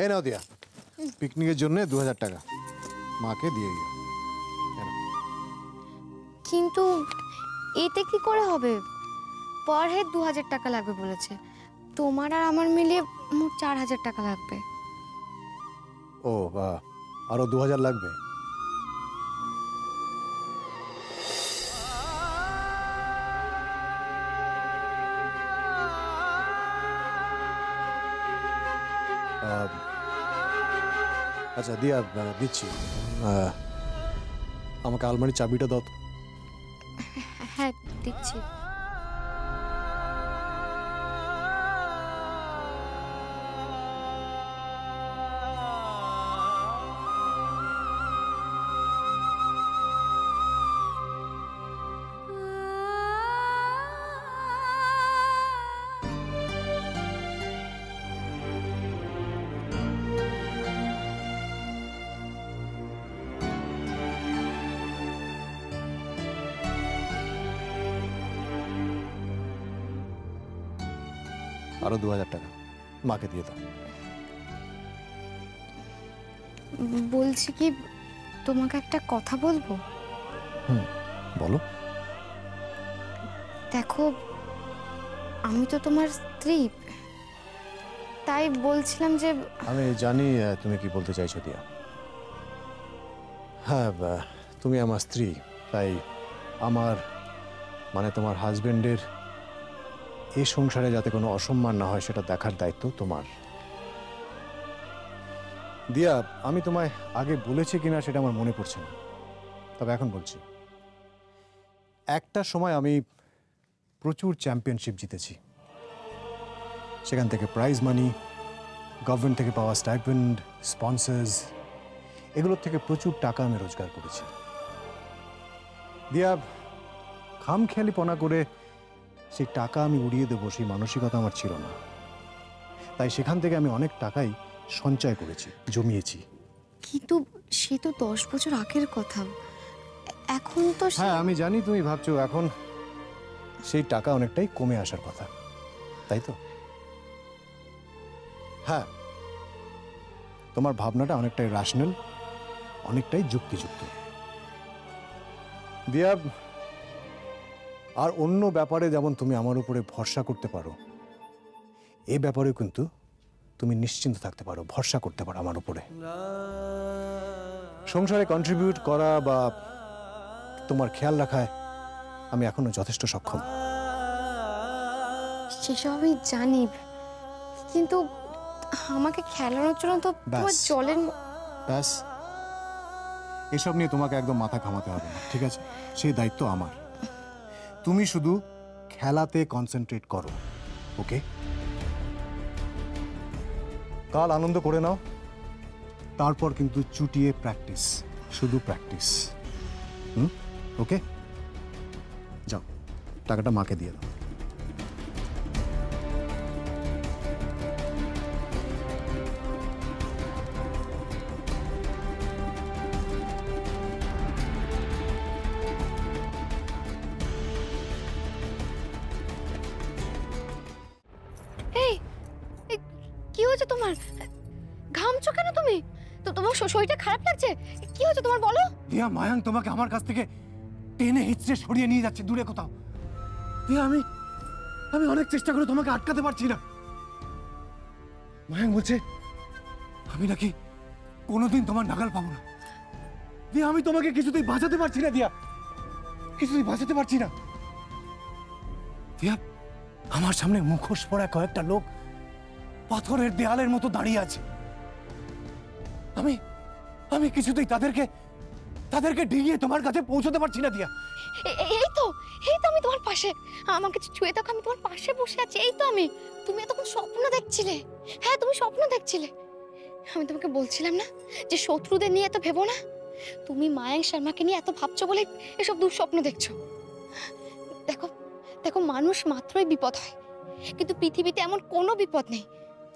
এই নাও দিয়া, পিকনিকের জন্য 2000 টাকা মাকে দিয়ে গিয়ে। কিন্তু এতে কি করে হবে? পার হেড 2000 টাকা লাগবে বলেছে, তোমার আর আমার মিলিয়ে মোট 4000 টাকা লাগবে। ও বা, আরো 2000 লাগবে। আচ্ছা দিয়া, দিচ্ছি। আমাকে আলমারির চাবিটা দাও তো। হ্যাঁ দিচ্ছি। আরো 2000 টাকা মাকে দিয়ে দাও। বলছি কি, তোমাকে একটা কথা বলবো? বলো। দেখো, আমি তো তোমার স্ত্রী, তাই বলছিলাম যে আমি জানি তুমি কি বলতে চাইছো দিয়া। হ্যাঁ, তুমি আমার স্ত্রী, তাই আমার মানে তোমার হাজবেন্ডের এই সংসারে যাতে কোনো অসম্মান না হয় সেটা দেখার দায়িত্ব তোমার। দিয়া, আমি তোমায় আগে বলেছি কিনা সেটা আমার মনে পড়ছে না, তবে এখন বলছি। একটা সময় আমি প্রচুর চ্যাম্পিয়নশিপ জিতেছি, সেখান থেকে প্রাইজ মানি, গভর্নমেন্ট থেকে পাওয়া স্টাইপেন্ড, স্পন্সর্স, এগুলোর থেকে প্রচুর টাকা আমি রোজগার করেছি। দিয়া, খামখেয়ালিপনা করে সেই টাকা আমি উড়িয়ে দেবো সেই মানসিকতা আমার ছিল না, তাই সেখান থেকে আমি অনেক টাকাই সঞ্চয় করেছি, জমিয়েছি। কিন্তু সে তো 10 বছর আগের কথা, এখন তো হ্যাঁ আমি জানি তুমি ভাবছো এখন সেই টাকা অনেকটাই কমে আসার কথা, তাই তো? হ্যাঁ, তোমার ভাবনাটা অনেকটাই রেশনাল, অনেকটাই যুক্তিযুক্ত। দিয়া, আর অন্য ব্যাপারে যেমন তুমি আমার উপরে ভরসা করতে পারো, এই ব্যাপারে কিন্তু তুমি নিশ্চিন্ত থাকতে পারো, ভরসা করতে পারো আমার উপরে। সংসারে কন্ট্রিবিউট করা বা তোমার খেয়াল রাখায় আমি এখনো যথেষ্ট সক্ষম। সেসব আমি জানি, কিন্তু আমাকে খেলানোর জন্য তো তোমার জলের ব্যাস, এসব নিয়ে তোমাকে একদম মাথা ঘামাতে হবে না, ঠিক আছে? সেই দায়িত্ব আমার। তুমি শুধু খেলাতে কনসেন্ট্রেট করো, ওকে? কাল আনন্দ করে নাও, তারপর কিন্তু চুটিয়ে প্র্যাকটিস, শুধু প্র্যাকটিস। ওকে, যাও টাকাটা মাকে দিয়ে দাও। কি হয়েছে তোমার? ঘামছো কেন তুমি? তো তোমার শরীরটা খারাপ লাগছে? কি হয়েছে তোমার বলো? দিয়া, মায়াঙ্ক তোমাকে আমার কাছ থেকে টেনে হিচড়ে সরিয়ে নিয়ে যাচ্ছে দূরে কোথাও। দিয়া, আমি অনেক চেষ্টা করে তোমাকে আটকাতে পারছি না। মায়াঙ্ক বলছে আমি নাকি কোনোদিন তোমার নাগাল পাবো না। দিয়া, আমি তোমাকে কিছুতেই বাঁচাতে পারছি না। দিয়া, কিছুতেই বাঁচাতে পারছি না। দিয়া, আমার সামনে মুখোশ পরা কয়েকটা লোক পাথরের দেয়ালের মতো দাঁড়িয়ে আছে। আমি কিছুতেই তাদেরকে ডিঙিয়ে তোমার কাছে পৌঁছতে পারছি না। দিয়া, এই তো আমি তোমার পাশে, আমাকে ছুঁয়ে দেখো, আমি তোমার পাশে বসে আছি। এই তো আমি। তুমি এতক্ষণ স্বপ্ন দেখছিলে। হ্যাঁ, তুমি স্বপ্ন দেখছিলে। আমি তোমাকে বলছিলাম না যে শত্রুদের নিয়ে এত ভেবো না। তুমি মায়াঙ্ক শর্মাকে নিয়ে এত ভাবছো বলে এসব দুঃস্বপ্ন দেখছো। দেখো দেখো, মানুষ মাত্রই বিপদ হয়, কিন্তু পৃথিবীতে এমন কোনো বিপদ নেই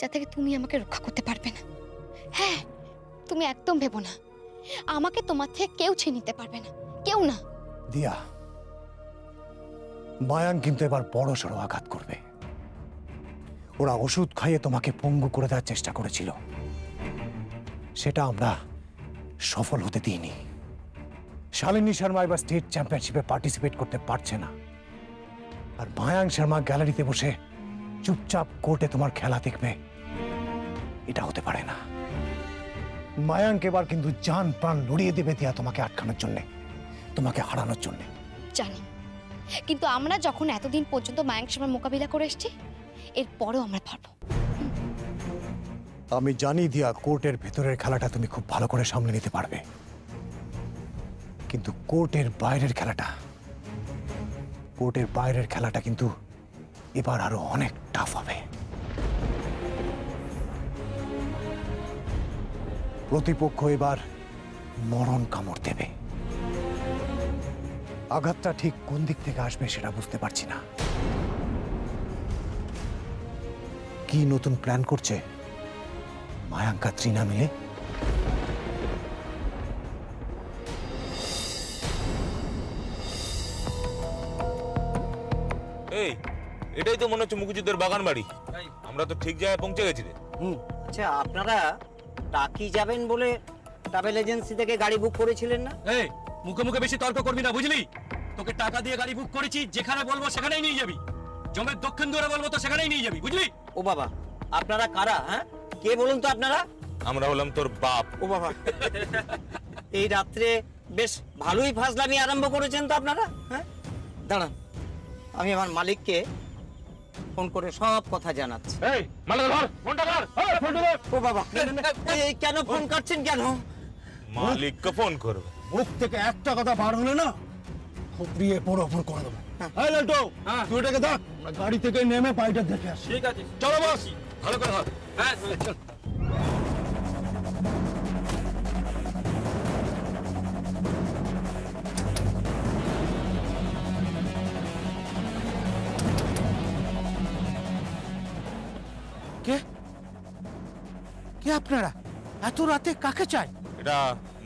যা থেকে তুমি আমাকে রক্ষা করতে পারবে না। হ্যাঁ, তুমি একদম ভেবো না, আমাকে তোমার থেকে কেউ ছিনিয়ে নিতে পারবে না, কেউ না। দিয়া, মায়াঙ্ক কিন্তু এবার বড় সড় আঘাত করবে। ওরা ওষুধ খাইয়ে তোমাকে পঙ্গু করে দেওয়ার চেষ্টা করেছিল, সেটা আমরা সফল হতে দিইনি। শালিনী শর্মা এবার স্টেট চ্যাম্পিয়নশিপে পার্টিসিপেট করতে পারছে না, আর মায়াঙ্ক শর্মা গ্যালারিতে বসে চুপচাপ কোর্টে তোমার খেলা দেখবে, এটা হতে পারে না। মায়াঙ্ক এবার কিন্তু জান প্রাণ লড়িয়ে দেবে দিয়া তোমাকে আটকানোর জন্য, তোমাকে হারানোর জন্য। জানি, কিন্তু আমরা যখন এতদিন পর্যন্ত মায়াঙ্ক শর্মার মোকাবিলা করে এসেছি, এরপরেও আমরা পারবো। আমি জানি দিয়া কোর্টের ভেতরের খেলাটা তুমি খুব ভালো করে সামলে নিতে পারবে, কিন্তু কোর্টের বাইরের খেলাটা কিন্তু এবার আরো অনেক টাফ হবে। প্রতিপক্ষ এবার মরণ কামড় দেবে। আঘাতটা ঠিক কোন দিক থেকে আসবে সেটা বুঝতে পারছি না। কি নতুন প্ল্যান করছে মায়াঙ্ক আর ত্রিনা মিলে? এই, এটাই তো মনে হচ্ছে মুখুজ্জুদের বাগান বাড়ি। আমরা তো ঠিক জায়গায় পৌঁছে গেছি রে। আচ্ছা, আপনারা টাকি যাবেন বলে ট্রাভেল এজেন্সি থেকে গাড়ি বুক করেছিলেন না? এই, মুখে মুখে বেশি তর্ক করবি না, বুঝলি? তোকে টাকা দিয়ে গাড়ি বুক করেছি, যেখানে বলবো সেখানেই নিয়ে যাবি। জমের দক্ষিণ দুয়ারে বলবো তো সেখানেই নিয়ে যাবি, বুঝলি? ও বাবা, আপনারা কারা? হ্যাঁ, কে বলুন তো আপনারা? আমরা হলাম তোর বাপ। ও বাবা, এই রাত্রে বেশ ভালোই ফাজলামি আরম্ভ করেছেন তো আপনারা। হ্যাঁ, দাঁড়ান, আমি আমার মালিককে ফোন করে সব কথা জানাচ্ছি। এই, মালিক ধর, ফোনটা ধর। এই, ফোনটা ধর। ও বাবা, এই কেন ফোন কাটছেন কেন? মালিককে ফোন করবে। মুখ থেকে একটা কথা বার হলে না, খুপড়িয়ে পুরো উপর করে দেবো। হ্যাঁ লাল্টু, তুই এটাকে দেখ, আমরা গাড়ি থেকে নেমে বাড়িটা দেখে আসি। ঠিক আছে, চলো বস, ভালো করে ধর। হ্যাঁ, চল। কে কে আপনারা? এত রাতে কাকে চাই? এটা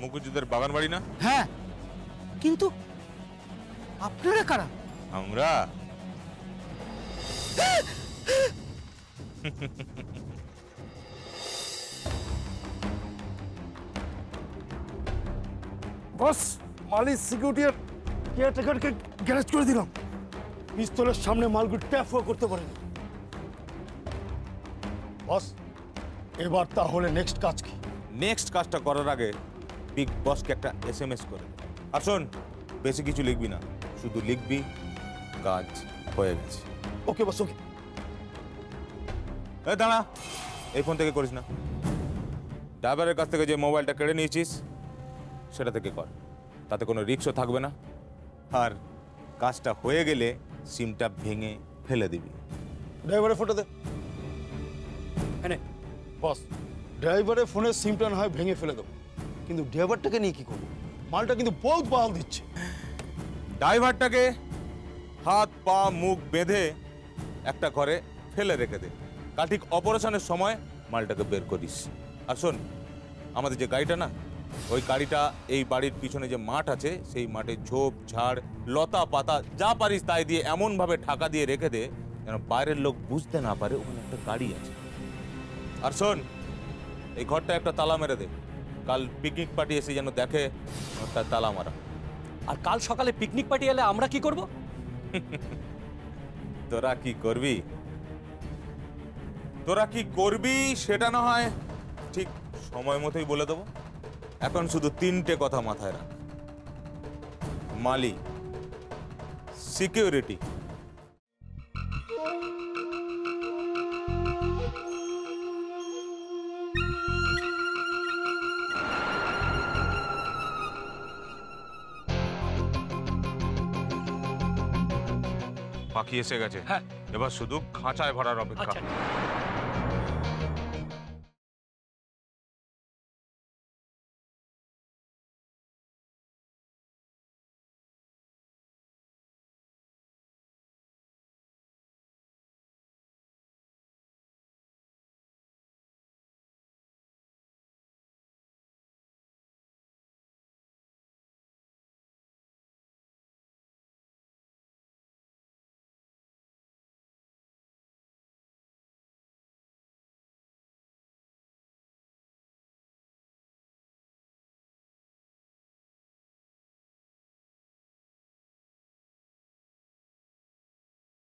মুখুজ্জুদের বাগান বাড়ি না? হ্যাঁ, কিন্তু আপনারা কারা? আমরা বস, মালিক সিকিউরিটি আর কেয়ারটেকারকে গ্যারেজ করে দিলাম। পিস্তলের সামনে মালগুলো ট্যাফও করতে পারেনি। বস, এবার তাহলে নেক্সট কাজ কি? নেক্সট কাজটা করার আগে বিগ বসকে একটা SMS করে দে। আর শোন, বেশি কিছু লিখবি না, শুধু লিখবি কাজ হয়ে গেছে। ওকে বস, ওকে। এই দাঁড়া, এই ফোন থেকে করিস না। ড্রাইভারের কাছ থেকে যে মোবাইলটা কেড়ে নিয়েছিস সেটা থেকে কর, তাতে কোনো রিস্কও থাকবে না। আর কাজটা হয়ে গেলে সিমটা ভেঙে ফেলে দিবি। ড্রাইভারের ফটো দে। হ্যাঁ বস, ড্রাইভারের ফোনের সিমটা না হয় ভেঙে ফেলে দেবো, কিন্তু ড্রাইভারটাকে নিয়ে কি করবো? মালটা কিন্তু বহুত বাল দিচ্ছে। ড্রাইভারটাকে হাত পা মুখ বেঁধে একটা ঘরে ফেলে রেখে দে, কাল ঠিক অপারেশনের সময় মালটাকে বের করিস। আর শোন, আমাদের যে গাড়িটা না, ওই গাড়িটা এই বাড়ির পিছনে যে মাঠ আছে সেই মাঠে ঝোপ ঝাড় লতা পাতা যা পারিস তাই দিয়ে এমনভাবে ঢাকা দিয়ে রেখে দে যেন বাইরের লোক বুঝতে না পারে ওখানে একটা গাড়ি আছে। আর শোন, এই ঘরটা একটা তালা মেরে দে, কাল পিকনিক পার্টি এসে যেন দেখে ঘরটা তালা মারা। আর কাল সকালে পিকনিক পার্টি এলে আমরা কি করব? তোরা কি করবি? তোরা কি করবি সেটা না হয় ঠিক সময় মতোই বলে দেবো। এখন শুধু 3টে কথা মাথায় রাখ। মালি, সিকিউরিটি, পাখি এসে গেছে। হ্যাঁ। এবার শুধু খাঁচায় ভরার অপেক্ষা। আচ্ছা।